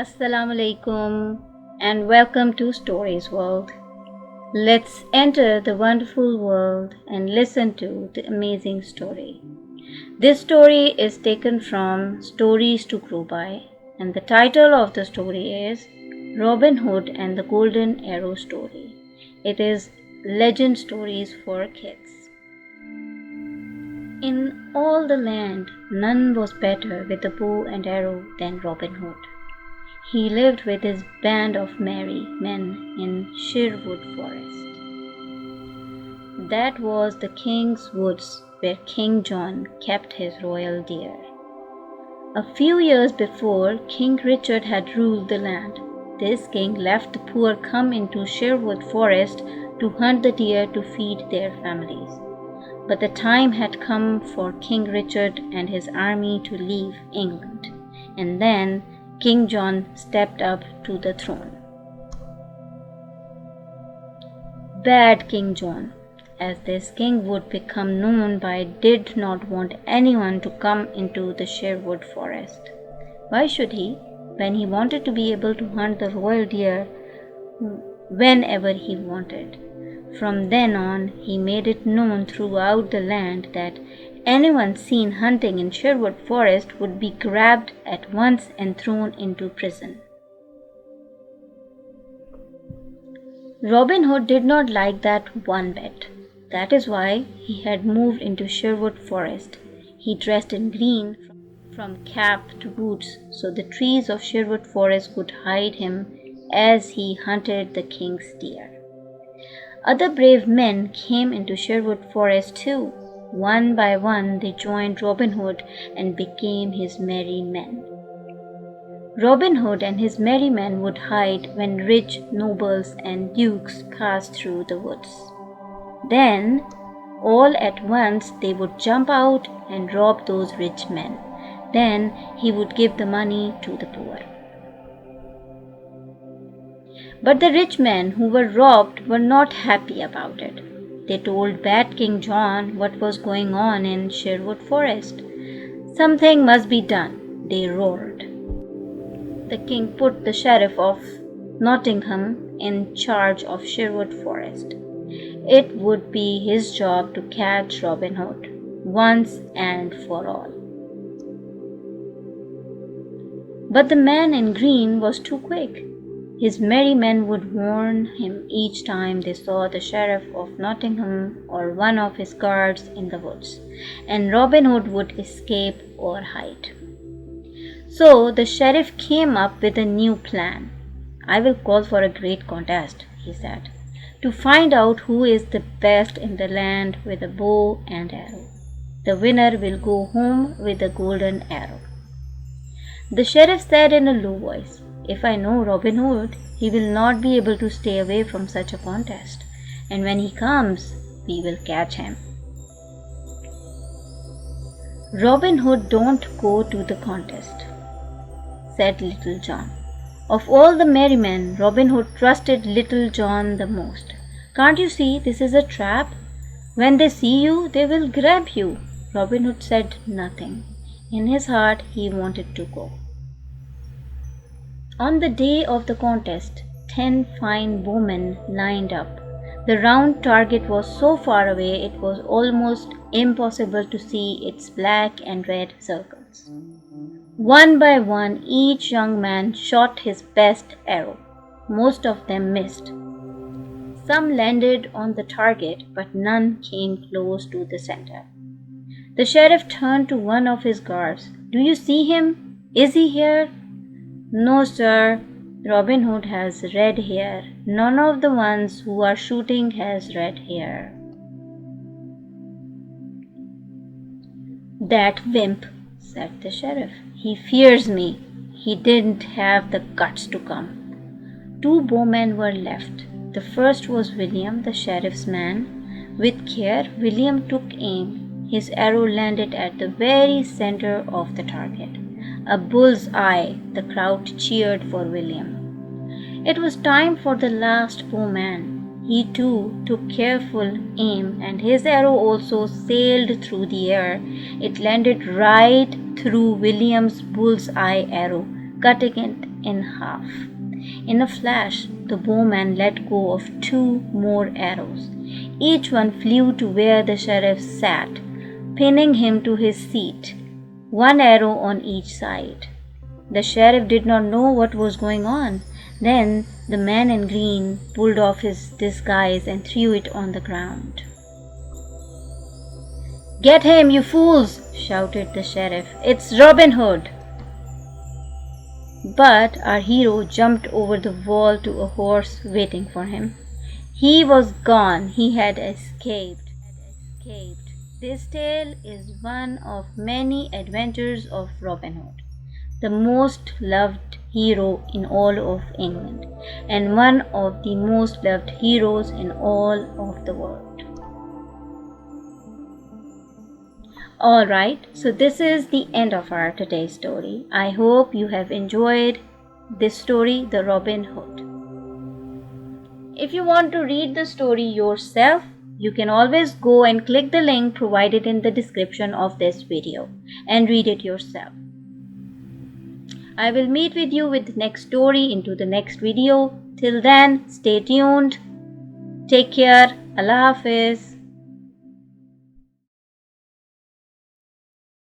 Assalamu alaikum and welcome to Stories World. Let's enter the wonderful world and listen to the amazing story. This story is taken from Stories to Grow By, and the title of the story is Robin Hood and the Golden Arrow Story. It is legend stories for kids. In all the land, none was better with the bow and arrow than Robin Hood. He lived with his band of merry men in Sherwood forest. That was the king's woods where King John kept his royal deer. A few years before, King Richard had ruled the land. This king left the poor come into Sherwood forest to hunt the deer to feed their families. But the time had come for King Richard and his army to leave England, and then King John stepped up to the throne. Bad King John, as this king would become known by, did not want anyone to come into the Sherwood forest. Why should he, when he wanted to be able to hunt the royal deer whenever he wanted? From then on, he made it known throughout the land that anyone seen hunting in Sherwood forest would be grabbed at once and thrown into prison. Robin Hood did not like that one bit. That is why he had moved into Sherwood forest. He dressed in green from cap to boots so the trees of Sherwood forest could hide him as he hunted the king's deer. Other brave men came into Sherwood forest too. One by one they joined Robin Hood and became his merry men. Robin Hood and his merry men would hide when rich nobles and dukes passed through the woods. Then, all at once, they would jump out and rob those rich men. Then he would give the money to the poor. But the rich men who were robbed were not happy about it. They told bad King John what was going on in Sherwood forest. Something must be done, they roared. The king put the sheriff of Nottingham in charge of Sherwood forest. It would be his job to catch Robin Hood once and for all. But the man in green was too quick. His merry men would warn him each time they saw the sheriff of Nottingham or one of his guards in the woods, and Robin Hood would escape or hide. So the sheriff came up with a new plan. "I will call for a great contest," he said, "to find out who is the best in the land with a bow and arrow. The winner will go home with a golden arrow." The sheriff said in a low voice, "If I know Robin Hood, he will not be able to stay away from such a contest, and when he comes, we will catch him." "Robin Hood don't go to the contest," said Little John. Of all the merry men, Robin Hood trusted Little John the most. "Can't you see this is a trap? When they see you, they will grab you." Robin Hood said nothing. In his heart, he wanted to go. On the day of the contest, 10 fine bowmen lined up. The round target was so far away it was almost impossible to see its black and red circles. One by one, each young man shot his best arrow. Most of them missed. Some landed on the target, but none came close to the center. The sheriff turned to one of his guards. "Do you see him? Is he here?" "No, sir. Robin Hood has red hair. None of the ones who are shooting has red hair." "That wimp," said the sheriff. "He fears me. He didn't have the guts to come." 2 bowmen were left. The first was William, the sheriff's man. With care, William took aim. His arrow landed at the very center of the target. A bull's eye. The crowd cheered for William. It was time for the last bowman. He too took careful aim, and his arrow also sailed through the air. It landed right through William's bull's eye arrow, cutting it in half. In a flash, the bowman let go of 2 more arrows. Each one flew to where the sheriff sat, pinning him to his seat, 1 arrow on each side. The sheriff did not know what was going on. Then the man in green pulled off his disguise and threw it on the ground. "Get him, you fools!" shouted the sheriff. "It's Robin Hood!" But our hero jumped over the wall to a horse waiting for him. He was gone. He had escaped. This tale is one of many adventures of Robin Hood, the most loved hero in all of England, and one of the most loved heroes in all of the world. Alright, so this is the end of our today's story. I hope you have enjoyed this story, The Robin Hood. If you want to read the story yourself, you can always go and click the link provided in the description of this video and read it yourself. I will meet with you with the next story into the next video. Till then, stay tuned. Take care. Allah Hafiz.